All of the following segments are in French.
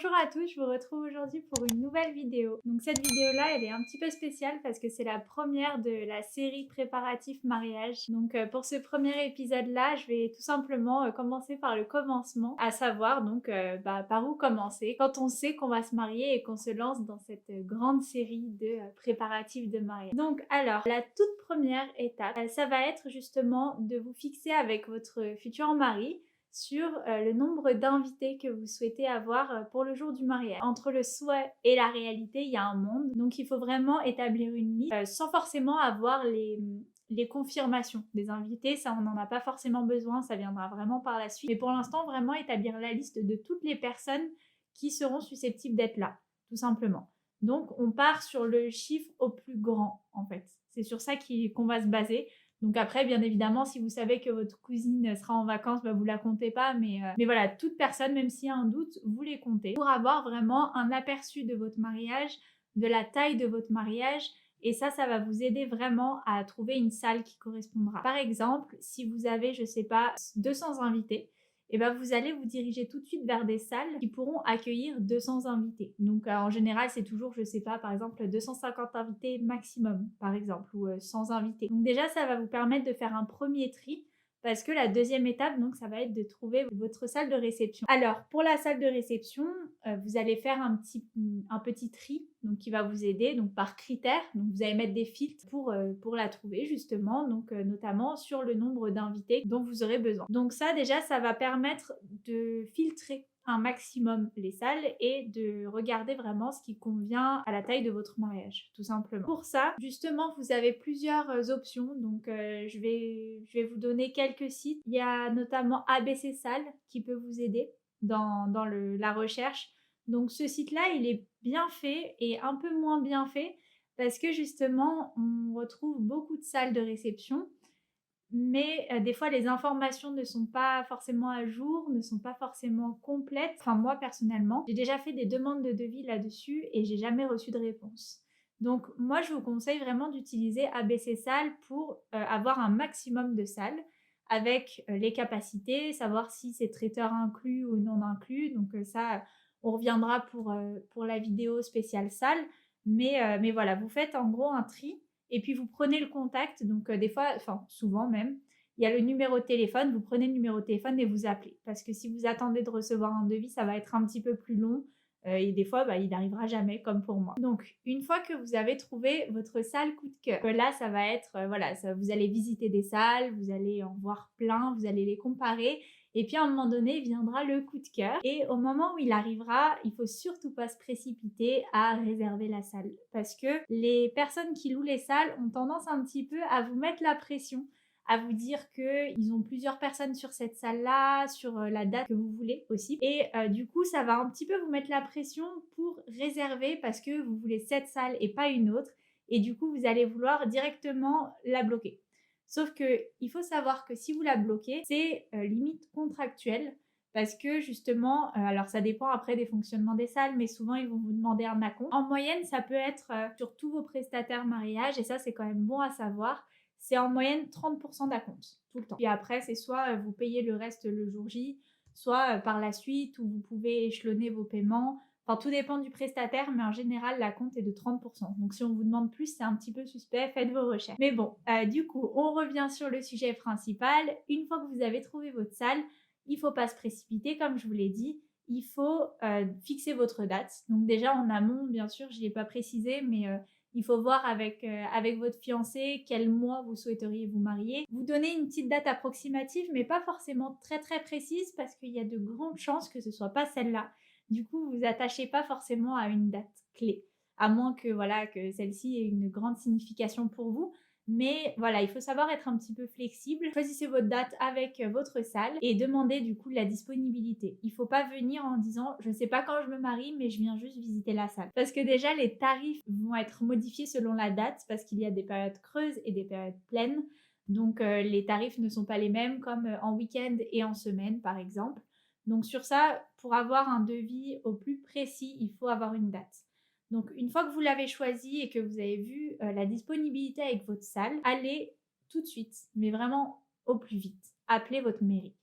Bonjour à tous, je vous retrouve aujourd'hui pour une nouvelle vidéo. Donc cette vidéo-là, elle est un petit peu spéciale parce que c'est la première de la série préparatif mariage. Donc pour ce premier épisode-là, je vais tout simplement commencer par le commencement, à savoir donc par où commencer quand on sait qu'on va se marier et qu'on se lance dans cette grande série de préparatifs de mariage. Donc alors, la toute première étape, ça va être justement de vous fixer avec votre futur mari sur le nombre d'invités que vous souhaitez avoir pour le jour du mariage. Entre le souhait et la réalité, il y a un monde. Donc il faut vraiment établir une liste sans forcément avoir les confirmations des invités. Ça, on n'en a pas forcément besoin, ça viendra vraiment par la suite. Mais pour l'instant, vraiment établir la liste de toutes les personnes qui seront susceptibles d'être là, tout simplement. Donc on part sur le chiffre au plus grand, en fait. C'est sur ça qu'on va se baser. Donc après, bien évidemment, si vous savez que votre cousine sera en vacances, vous la comptez pas. Mais voilà, toute personne, même s'il y a un doute, vous les comptez pour avoir vraiment un aperçu de votre mariage, de la taille de votre mariage. Et ça va vous aider vraiment à trouver une salle qui correspondra. Par exemple, si vous avez, je sais pas, 200 invités, et vous allez vous diriger tout de suite vers des salles qui pourront accueillir 200 invités. Donc en général, c'est toujours, je sais pas, par exemple 250 invités maximum, par exemple, ou 100 invités. Donc déjà, ça va vous permettre de faire un premier tri parce que la deuxième étape, donc, ça va être de trouver votre salle de réception. Alors, pour la salle de réception, vous allez faire un petit tri donc, qui va vous aider donc, par critères. Donc, vous allez mettre des filtres pour la trouver, justement, donc, notamment sur le nombre d'invités dont vous aurez besoin. Donc ça, déjà, ça va permettre de filtrer un maximum les salles et de regarder vraiment ce qui convient à la taille de votre mariage, tout simplement. Pour ça, justement, vous avez plusieurs options. Donc, je vais vous donner quelques sites. Il y a notamment ABC Salle qui peut vous aider dans la recherche. Donc, ce site-là, il est bien fait et un peu moins bien fait parce que justement, on retrouve beaucoup de salles de réception mais des fois les informations ne sont pas forcément à jour, ne sont pas forcément complètes. Enfin moi personnellement, j'ai déjà fait des demandes de devis là-dessus et j'ai jamais reçu de réponse. Donc moi je vous conseille vraiment d'utiliser ABC Salles pour avoir un maximum de salles avec les capacités, savoir si c'est traiteur inclus ou non inclus. Donc ça, on reviendra pour la vidéo spéciale salle. Mais voilà, vous faites en gros un tri et puis vous prenez le contact, donc des fois, enfin souvent même, il y a le numéro de téléphone, vous prenez le numéro de téléphone et vous appelez. Parce que si vous attendez de recevoir un devis, ça va être un petit peu plus long et des fois, il n'arrivera jamais, comme pour moi. Donc, une fois que vous avez trouvé votre salle coup de cœur, là, ça va être, voilà, vous allez visiter des salles, vous allez en voir plein, vous allez les comparer et puis à un moment donné, viendra le coup de cœur. Et au moment où il arrivera, il faut surtout pas se précipiter à réserver la salle. Parce que les personnes qui louent les salles ont tendance un petit peu à vous mettre la pression, à vous dire qu'ils ont plusieurs personnes sur cette salle-là, sur la date que vous voulez aussi. Et du coup, ça va un petit peu vous mettre la pression pour réserver parce que vous voulez cette salle et pas une autre. Et du coup, vous allez vouloir directement la bloquer. Sauf que il faut savoir que si vous la bloquez, c'est limite contractuel parce que justement, alors ça dépend après des fonctionnements des salles, mais souvent ils vont vous demander un acompte. En moyenne, ça peut être sur tous vos prestataires mariage et ça c'est quand même bon à savoir. C'est en moyenne 30% d'acompte tout le temps. Puis après, c'est soit vous payez le reste le jour J, soit par la suite où vous pouvez échelonner vos paiements. Enfin, tout dépend du prestataire, mais en général, la compte est de 30%. Donc, si on vous demande plus, c'est un petit peu suspect, faites vos recherches. Mais bon, du coup, on revient sur le sujet principal. Une fois que vous avez trouvé votre salle, il ne faut pas se précipiter, comme je vous l'ai dit. Il faut fixer votre date. Donc déjà, en amont, bien sûr, je ne l'ai pas précisé, mais il faut voir avec votre fiancé quel mois vous souhaiteriez vous marier. Vous donnez une petite date approximative, mais pas forcément très très précise, parce qu'il y a de grandes chances que ce ne soit pas celle-là. Du coup, vous attachez pas forcément à une date clé, à moins que voilà que celle-ci ait une grande signification pour vous. Mais voilà, il faut savoir être un petit peu flexible. Choisissez votre date avec votre salle et demandez du coup la disponibilité. Il ne faut pas venir en disant je ne sais pas quand je me marie, mais je viens juste visiter la salle. Parce que déjà, les tarifs vont être modifiés selon la date parce qu'il y a des périodes creuses et des périodes pleines. Donc les tarifs ne sont pas les mêmes comme en week-end et en semaine par exemple. Donc sur ça, pour avoir un devis au plus précis, il faut avoir une date. Donc une fois que vous l'avez choisi et que vous avez vu la disponibilité avec votre salle, allez tout de suite, mais vraiment au plus vite. Appelez votre mairie.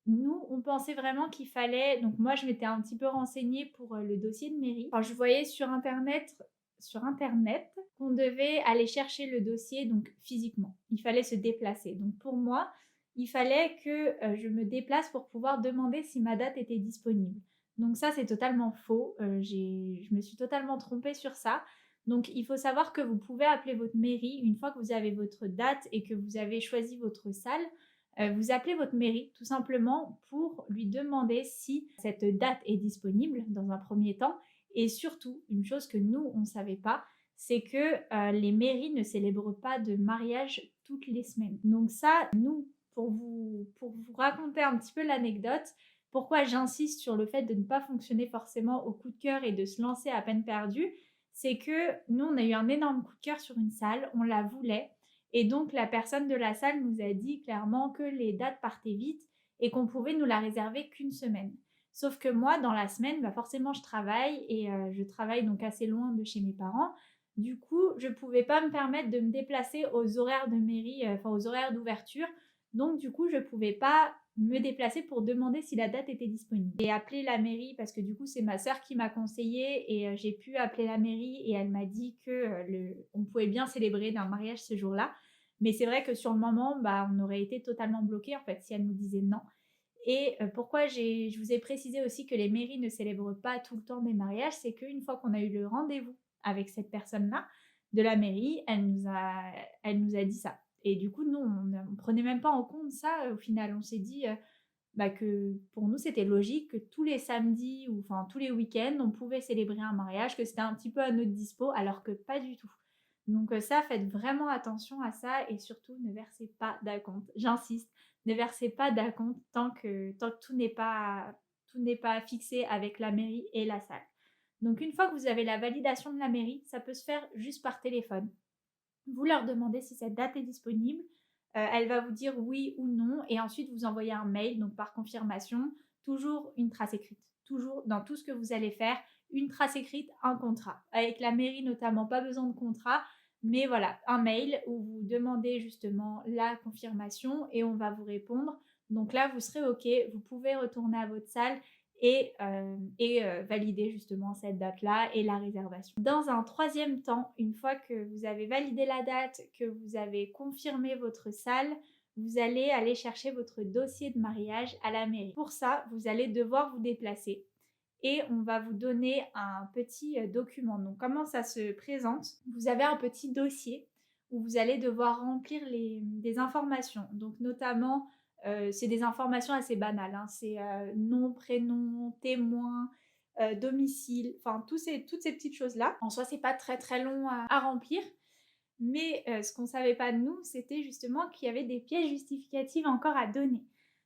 Nous, on pensait vraiment qu'il fallait donc moi, je m'étais un petit peu renseignée pour, le dossier de mairie. Enfin, je voyais sur internet qu'on devait aller chercher le dossier donc physiquement. Il fallait se déplacer. Donc pour moi, il fallait que, je me déplace pour pouvoir demander si ma date était disponible. Donc ça, c'est totalement faux. Je me suis totalement trompée sur ça. Donc il faut savoir que vous pouvez appeler votre mairie une fois que vous avez votre date et que vous avez choisi votre salle. Vous appelez votre mairie tout simplement pour lui demander si cette date est disponible dans un premier temps. Et surtout, une chose que nous, on ne savait pas, c'est que les mairies ne célèbrent pas de mariage toutes les semaines. Donc ça, nous, pour vous raconter un petit peu l'anecdote, pourquoi j'insiste sur le fait de ne pas fonctionner forcément au coup de cœur et de se lancer à peine perdu, c'est que nous, on a eu un énorme coup de cœur sur une salle, on la voulait, et donc la personne de la salle nous a dit clairement que les dates partaient vite et qu'on pouvait nous la réserver qu'une semaine. Sauf que moi, dans la semaine, bah forcément, je travaille et je travaille donc assez loin de chez mes parents. Du coup, je ne pouvais pas me permettre de me déplacer aux horaires de mairie, enfin aux horaires d'ouverture. Donc, du coup, je ne pouvais pas me déplacer pour demander si la date était disponible. J'ai appelé la mairie parce que du coup, c'est ma sœur qui m'a conseillé et j'ai pu appeler la mairie et elle m'a dit que on pouvait bien célébrer d'un mariage ce jour-là. Mais c'est vrai que sur le moment, bah, on aurait été totalement bloqué en fait si elle nous disait non. Et pourquoi je vous ai précisé aussi que les mairies ne célèbrent pas tout le temps des mariages, c'est qu'une fois qu'on a eu le rendez-vous avec cette personne-là de la mairie, elle nous a dit ça. Et du coup, nous, on ne prenait même pas en compte ça au final. On s'est dit bah, que pour nous, c'était logique que tous les samedis ou enfin tous les week-ends, on pouvait célébrer un mariage, que c'était un petit peu à notre dispo, alors que pas du tout. Donc ça, faites vraiment attention à ça et surtout ne versez pas d'acompte. J'insiste, ne versez pas d'acompte tant que tout n'est pas fixé avec la mairie et la salle. Donc une fois que vous avez la validation de la mairie, ça peut se faire juste par téléphone. Vous leur demandez si cette date est disponible. Elle va vous dire oui ou non et ensuite vous envoyez un mail, donc par confirmation, toujours une trace écrite. Toujours dans tout ce que vous allez faire, une trace écrite, un contrat. Avec la mairie notamment, pas besoin de contrat, mais voilà, un mail où vous demandez justement la confirmation et on va vous répondre. Donc là, vous serez OK, vous pouvez retourner à votre salle et valider justement cette date-là et la réservation. Dans un troisième temps, une fois que vous avez validé la date, que vous avez confirmé votre salle, vous allez aller chercher votre dossier de mariage à la mairie. Pour ça, vous allez devoir vous déplacer et on va vous donner un petit document. Donc comment ça se présente? Vous avez un petit dossier où vous allez devoir remplir des informations. Donc notamment, c'est des informations assez banales, hein. C'est nom, prénom, témoin, domicile, enfin toutes ces petites choses-là. En soi, c'est pas très très long à remplir. Mais ce qu'on savait pas de nous, c'était justement qu'il y avait des pièces justificatives encore à donner.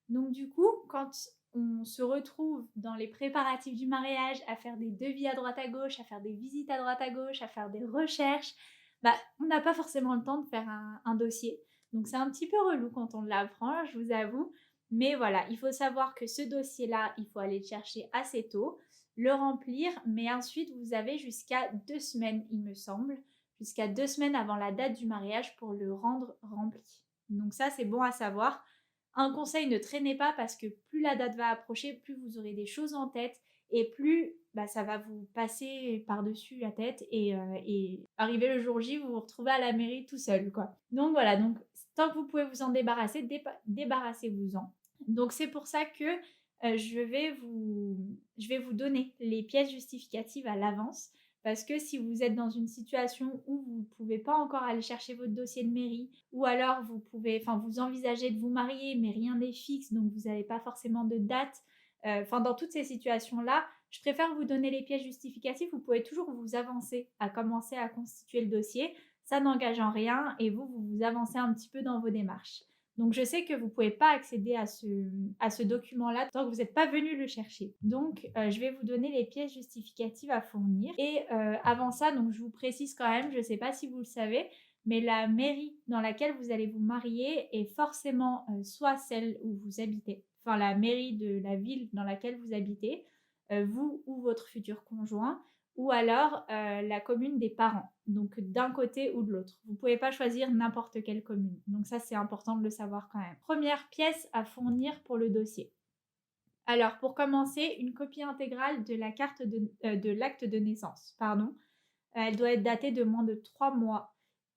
Donc du coup, quand on se retrouve dans les préparatifs du mariage, à faire des devis à droite à gauche, à faire des visites à droite à gauche, à faire des recherches, bah, on n'a pas forcément le temps de faire un dossier. Donc c'est un petit peu relou quand on l'apprend, je vous avoue. Mais voilà, il faut savoir que ce dossier-là, il faut aller le chercher assez tôt, le remplir, mais ensuite vous avez jusqu'à 2 semaines, il me semble, jusqu'à 2 semaines avant la date du mariage pour le rendre rempli. Donc ça, c'est bon à savoir. Un conseil, ne traînez pas parce que plus la date va approcher, plus vous aurez des choses en tête et plus bah, ça va vous passer par-dessus la tête et arrivé le jour J, vous vous retrouvez à la mairie tout seul, quoi. Donc voilà, donc tant que vous pouvez vous en débarrasser, débarrassez-vous-en. Donc c'est pour ça que je vais vous donner les pièces justificatives à l'avance parce que si vous êtes dans une situation où vous ne pouvez pas encore aller chercher votre dossier de mairie, ou alors vous envisagez de vous marier, mais rien n'est fixe, donc vous n'avez pas forcément de date. Dans toutes ces situations-là, je préfère vous donner les pièces justificatives. Vous pouvez toujours vous avancer à commencer à constituer le dossier. Ça n'engage en rien et vous avancez un petit peu dans vos démarches. Donc je sais que vous ne pouvez pas accéder à ce document-là tant que vous n'êtes pas venu le chercher. Donc je vais vous donner les pièces justificatives à fournir. Et avant ça, donc je vous précise quand même, je ne sais pas si vous le savez, mais la mairie dans laquelle vous allez vous marier est forcément soit celle où vous habitez, enfin la mairie de la ville dans laquelle vous habitez, vous ou votre futur conjoint, ou alors la commune des parents, donc d'un côté ou de l'autre. Vous ne pouvez pas choisir n'importe quelle commune. Donc ça, c'est important de le savoir quand même. Première pièce à fournir pour le dossier. Alors pour commencer, une copie intégrale de la carte de l'acte de naissance, pardon. Elle doit être datée de moins de 3 mois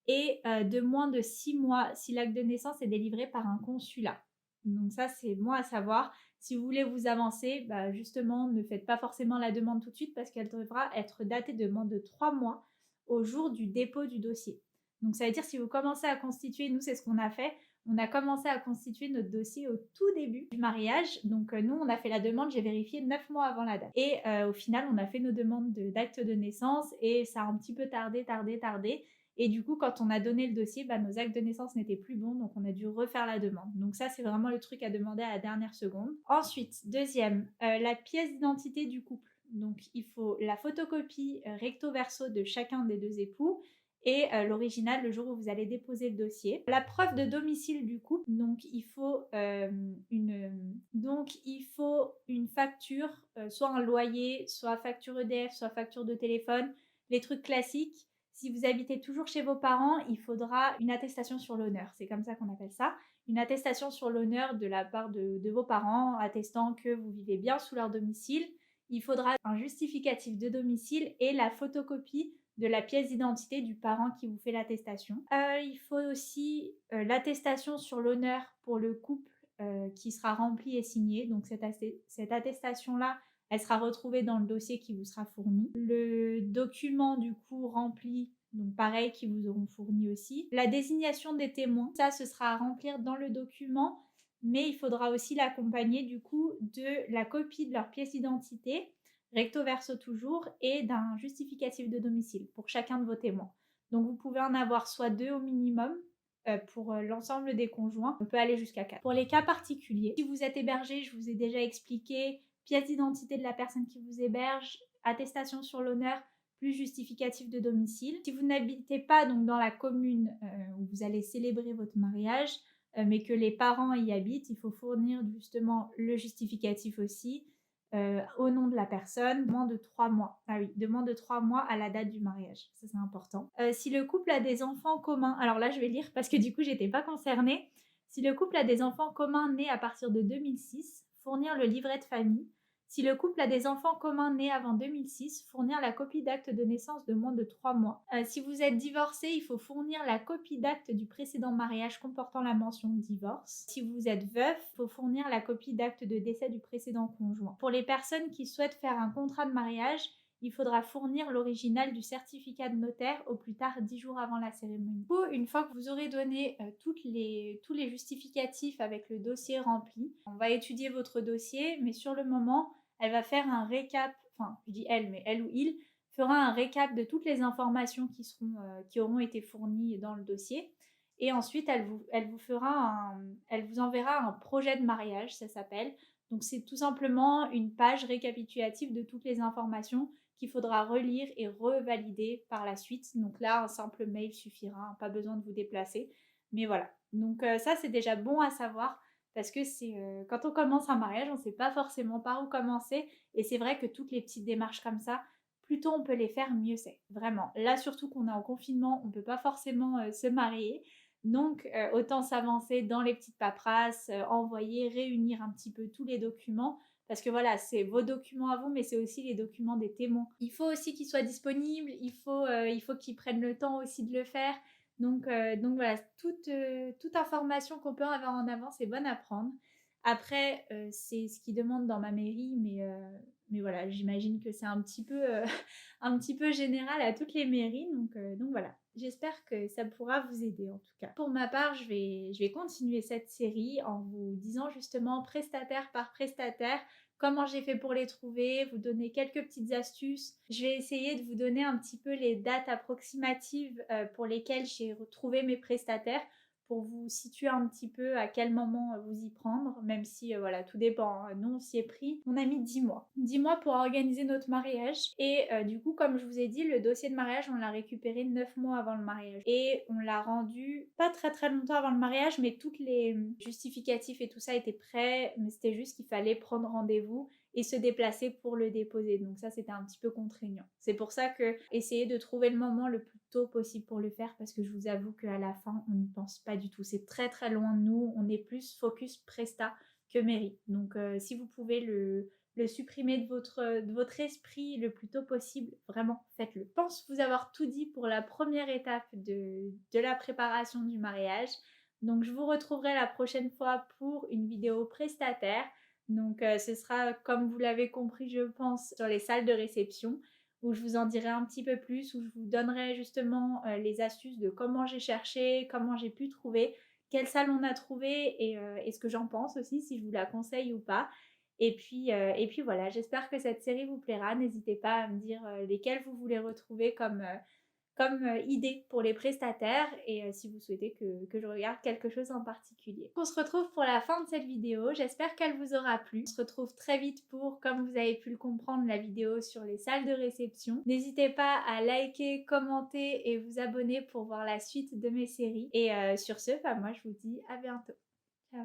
et de moins de 6 mois si l'acte de naissance est délivré par un consulat. Donc ça, c'est bon à savoir. Si vous voulez vous avancer, bah, justement, ne faites pas forcément la demande tout de suite parce qu'elle devra être datée de moins de 3 mois au jour du dépôt du dossier. Donc ça veut dire si vous commencez à constituer, nous c'est ce qu'on a fait, on a commencé à constituer notre dossier au tout début du mariage. Donc nous, on a fait la demande, j'ai vérifié 9 mois avant la date. Et au final, on a fait nos demandes d'acte de naissance et ça a un petit peu tardé. Et du coup, quand on a donné le dossier, bah, nos actes de naissance n'étaient plus bons, donc on a dû refaire la demande. Donc ça, c'est vraiment le truc à demander à la dernière seconde. Ensuite, deuxième, la pièce d'identité du couple. Donc il faut la photocopie recto verso de chacun des deux époux et l'original le jour où vous allez déposer le dossier. La preuve de domicile du couple, donc il faut une facture, soit un loyer, soit facture EDF, soit facture de téléphone, les trucs classiques. Si vous habitez toujours chez vos parents, il faudra une attestation sur l'honneur, c'est comme ça qu'on appelle ça. Une attestation sur l'honneur de la part de vos parents, attestant que vous vivez bien sous leur domicile. Il faudra un justificatif de domicile et la photocopie de la pièce d'identité du parent qui vous fait l'attestation. Il faut aussi l'attestation sur l'honneur pour le couple qui sera remplie et signée. Donc cette attestation-là, elle sera retrouvée dans le dossier qui vous sera fourni. Le document du coup rempli, donc pareil, qui vous auront fourni aussi. La désignation des témoins, ça ce sera à remplir dans le document, mais il faudra aussi l'accompagner du coup de la copie de leur pièce d'identité recto verso toujours, et d'un justificatif de domicile pour chacun de vos témoins. Donc vous pouvez en avoir soit 2 au minimum pour l'ensemble des conjoints. On peut aller jusqu'à 4. Pour les cas particuliers, si vous êtes hébergé, je vous ai déjà expliqué, pièce d'identité de la personne qui vous héberge, attestation sur l'honneur, plus justificatif de domicile. Si vous n'habitez pas donc dans la commune où vous allez célébrer votre mariage, mais que les parents y habitent, il faut fournir justement le justificatif aussi, au nom de la personne, moins de 3 mois. Ah oui, de moins de 3 mois à la date du mariage. Ça, c'est important. Si le couple a des enfants communs, alors là, je vais lire parce que du coup, j'étais pas concernée. Si le couple a des enfants communs nés à partir de 2006, fournir le livret de famille. Si le couple a des enfants communs nés avant 2006, fournir la copie d'acte de naissance de moins de 3 mois. Si vous êtes divorcé, il faut fournir la copie d'acte du précédent mariage comportant la mention divorce. Si vous êtes veuf, il faut fournir la copie d'acte de décès du précédent conjoint. Pour les personnes qui souhaitent faire un contrat de mariage, il faudra fournir l'original du certificat de notaire au plus tard 10 jours avant la cérémonie. Une fois que vous aurez donné tous les justificatifs avec le dossier rempli, on va étudier votre dossier, mais sur le moment, elle va faire un récap, enfin je dis elle, mais elle ou il fera un récap de toutes les informations qui auront été fournies dans le dossier. Et ensuite, elle vous enverra un projet de mariage, ça s'appelle. Donc c'est tout simplement une page récapitulative de toutes les informations qu'il faudra relire et revalider par la suite. Donc là, un simple mail suffira, pas besoin de vous déplacer. Mais voilà. Donc ça, c'est déjà bon à savoir parce que quand on commence un mariage, on ne sait pas forcément par où commencer. Et c'est vrai que toutes les petites démarches comme ça, plus tôt on peut les faire, mieux c'est. Vraiment. Là, surtout qu'on est en confinement, on ne peut pas forcément se marier. Donc, autant s'avancer dans les petites paperasses, envoyer, réunir un petit peu tous les documents. Parce que voilà, c'est vos documents à vous, mais c'est aussi les documents des témoins. Il faut aussi qu'ils soient disponibles, il faut qu'ils prennent le temps aussi de le faire. Donc voilà, toute information qu'on peut avoir en avance est bonne à prendre. Après, c'est ce qu'ils demandent dans ma mairie, mais voilà, j'imagine que c'est un petit peu, un petit peu général à toutes les mairies. Donc voilà, j'espère que ça pourra vous aider en tout cas. Pour ma part, je vais continuer cette série en vous disant justement prestataire par prestataire comment j'ai fait pour les trouver, vous donner quelques petites astuces. Je vais essayer de vous donner un petit peu les dates approximatives pour lesquelles j'ai retrouvé mes prestataires pour vous situer un petit peu à quel moment vous y prendre, même si voilà, tout dépend. Nous, on s'y est pris. On a mis 10 mois. 10 mois pour organiser notre mariage. Et du coup, comme je vous ai dit, le dossier de mariage, on l'a récupéré 9 mois avant le mariage. Et on l'a rendu pas très très longtemps avant le mariage, mais toutes les justificatifs et tout ça étaient prêts. Mais c'était juste qu'il fallait prendre rendez-vous et se déplacer pour le déposer. Donc ça, c'était un petit peu contraignant. C'est pour ça que essayez de trouver le moment le plus tôt possible pour le faire parce que je vous avoue qu'à la fin, on n'y pense pas du tout. C'est très très loin de nous. On est plus focus presta que mairie. Donc si vous pouvez le supprimer de votre esprit le plus tôt possible, vraiment faites-le. Je pense vous avoir tout dit pour la première étape de la préparation du mariage. Donc je vous retrouverai la prochaine fois pour une vidéo prestataire. Donc ce sera, comme vous l'avez compris je pense, sur les salles de réception, où je vous en dirai un petit peu plus, où je vous donnerai justement les astuces de comment j'ai cherché, comment j'ai pu trouver, quelle salle on a trouvé et ce que j'en pense aussi, si je vous la conseille ou pas. Et puis voilà, j'espère que cette série vous plaira. N'hésitez pas à me dire lesquelles vous voulez retrouver comme idée pour les prestataires et si vous souhaitez que je regarde quelque chose en particulier. On se retrouve pour la fin de cette vidéo, j'espère qu'elle vous aura plu. On se retrouve très vite pour, comme vous avez pu le comprendre, la vidéo sur les salles de réception. N'hésitez pas à liker, commenter et vous abonner pour voir la suite de mes séries. Et sur ce, moi je vous dis à bientôt.